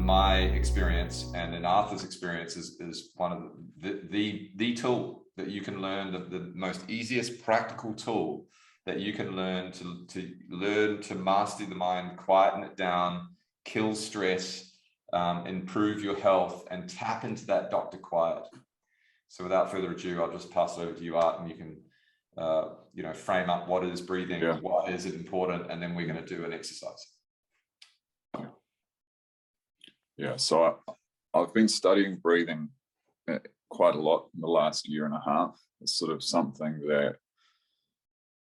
my experience and in Arthur's experience is one of the tool that you can learn, the most easiest practical tool that you can learn to learn to master the mind, quieten it down, kill stress, improve your health, and tap into that doctor quiet. So without further ado, I'll just pass it over to you, Art, and you can frame up what is breathing, why is it important, and then we're going to do an exercise. Yeah, so I've been studying breathing quite a lot in the last year and a half. It's sort of something that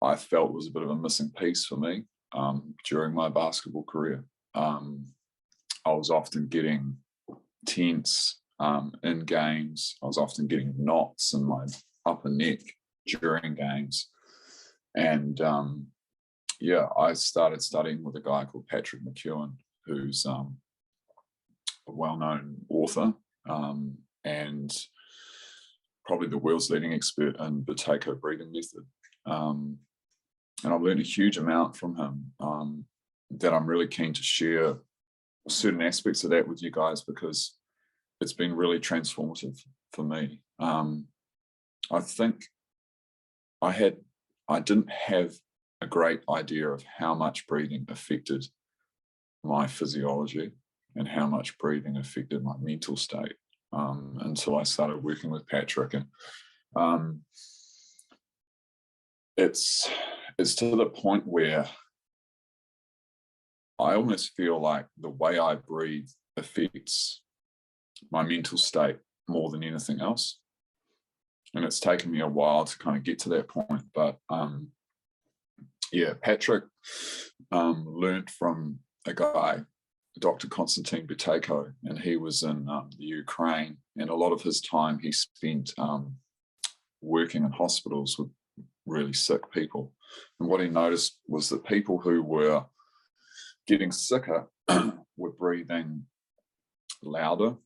I felt was a bit of a missing piece for me during my basketball career. I was often getting tense in games. I was often getting knots in my upper neck during games. And I started studying with a guy called Patrick McEwen, who's a well-known author and probably the world's leading expert in the Buteyko breathing method. And I've learned a huge amount from him that I'm really keen to share certain aspects of that with you guys, because it's been really transformative for me. I think I didn't have a great idea of how much breathing affected my physiology and how much breathing affected my mental state until I started working with Patrick. And it's to the point where I almost feel like the way I breathe affects my mental state more than anything else. And it's taken me a while to kind of get to that point. But Patrick learned from a guy, Dr. Konstantin Buteyko, and he was in the Ukraine. And a lot of his time he spent working in hospitals with really sick people. And what he noticed was that people who were getting sicker were breathing louder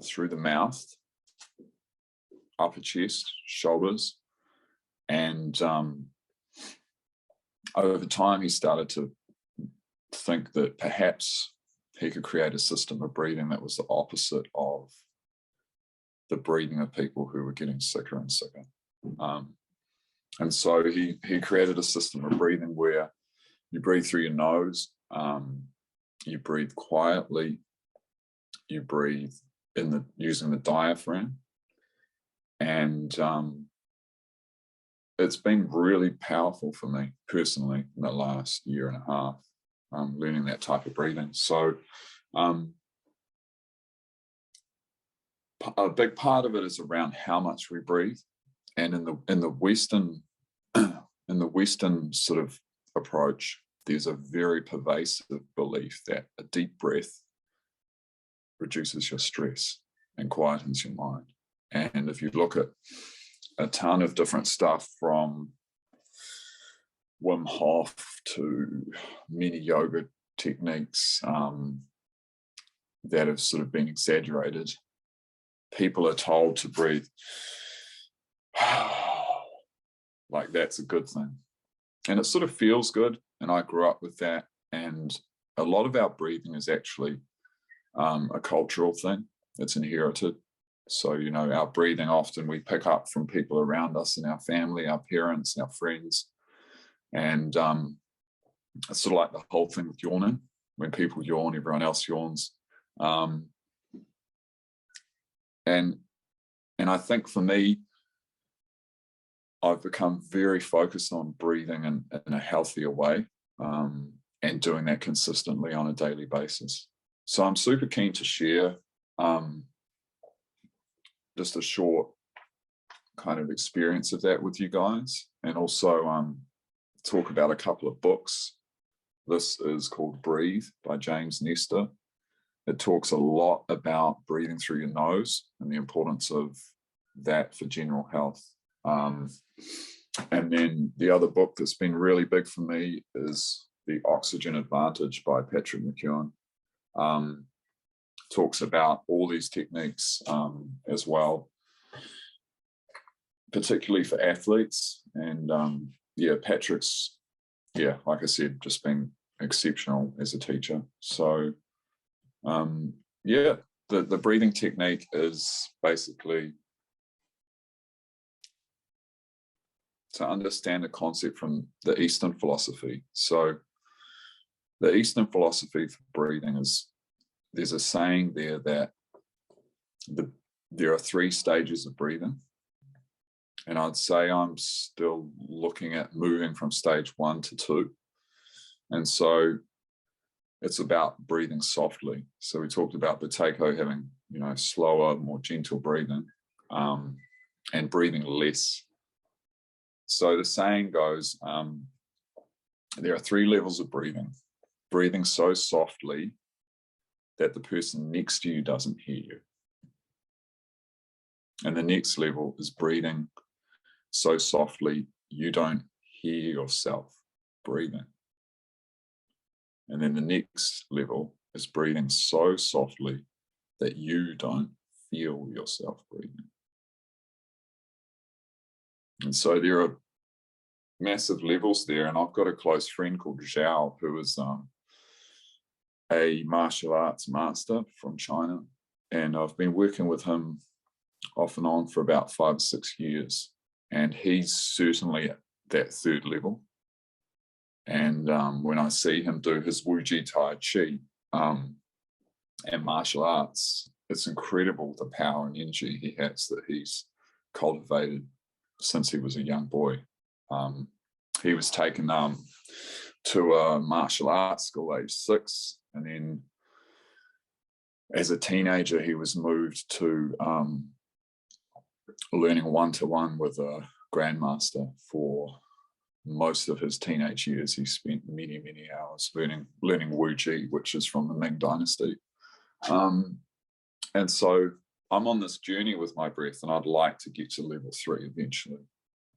through the mouth, upper chest, shoulders. And over time, he started to think that perhaps he could create a system of breathing that was the opposite of the breathing of people who were getting sicker and sicker. And so he created a system of breathing where you breathe through your nose, you breathe quietly, you breathe using the diaphragm. And it's been really powerful for me personally in the last year and a half, learning that type of breathing. So a big part of it is around how much we breathe. And in the Western sort of approach, there's a very pervasive belief that a deep breath reduces your stress and quietens your mind. And if you look at a ton of different stuff, from Wim Hof to many yoga techniques that have sort of been exaggerated, people are told to breathe like that's a good thing. And it sort of feels good. And I grew up with that. And a lot of our breathing is actually a cultural thing. It's inherited. So, our breathing often we pick up from people around us in our family, our parents, our friends. And it's sort of like the whole thing with yawning. When people yawn, everyone else yawns. And I think for me, I've become very focused on breathing in a healthier way and doing that consistently on a daily basis. So I'm super keen to share just a short kind of experience of that with you guys, and also talk about a couple of books. This is called Breathe by James Nestor. It talks a lot about breathing through your nose and the importance of that for general health. And then the other book that's been really big for me is The Oxygen Advantage by Patrick McEwen. Talks about all these techniques as well, particularly for athletes. And Patrick's, like I said, just been exceptional as a teacher. So yeah, the breathing technique is basically to understand the concept from the Eastern philosophy. So the Eastern philosophy for breathing is, there's a saying there that there are 3 stages of breathing. And I'd say I'm still looking at moving from stage 1 to 2. And so it's about breathing softly. So we talked about Buteyko having, slower, more gentle breathing, and breathing less. So the saying goes, there are 3 levels of breathing. Breathing so softly that the person next to you doesn't hear you. And the next level is breathing so softly you don't hear yourself breathing. And then the next level is breathing so softly that you don't feel yourself breathing. And so there are massive levels there. And I've got a close friend called Zhao, who is a martial arts master from China. And I've been working with him off and on for about 5 or 6 years. And he's certainly at that 3rd level. And when I see him do his Wuji Tai Chi and martial arts, it's incredible the power and energy he has that he's cultivated since he was a young boy. He was taken to a martial arts school age 6, and then as a teenager he was moved to learning one-to-one with a grandmaster. For most of his teenage years he spent many hours learning Wuji, which is from the Ming Dynasty. And so I'm on this journey with my breath, and I'd like to get to level 3 eventually.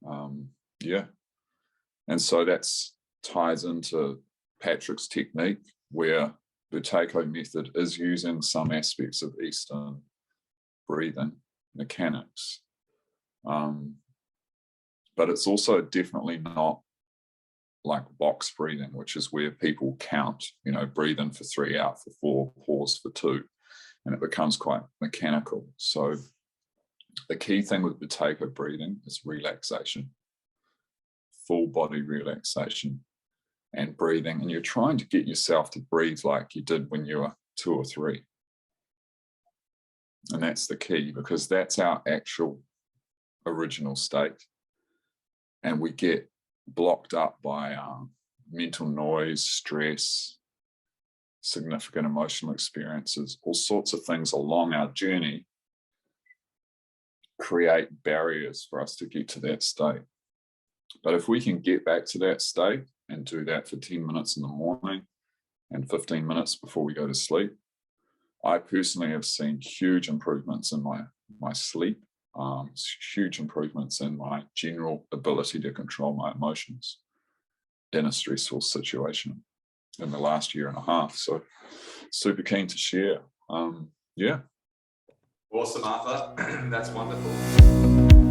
And so that's ties into Patrick's technique, where the Buteyko method is using some aspects of Eastern breathing mechanics. But it's also definitely not like box breathing, which is where people count, breathe in for 3, out for 4, pause for 2, and it becomes quite mechanical. So the key thing with Buteyko breathing is relaxation, full body relaxation and breathing. And you're trying to get yourself to breathe like you did when you were 2 or 3. And that's the key, because that's our actual original state. And we get blocked up by mental noise, stress, significant emotional experiences, all sorts of things along our journey create barriers for us to get to that state. But if we can get back to that state and do that for 10 minutes in the morning and 15 minutes before we go to sleep, I personally have seen huge improvements in my sleep, huge improvements in my general ability to control my emotions in a stressful situation in the last 1.5 years. So super keen to share. Awesome, Arthur. That's wonderful.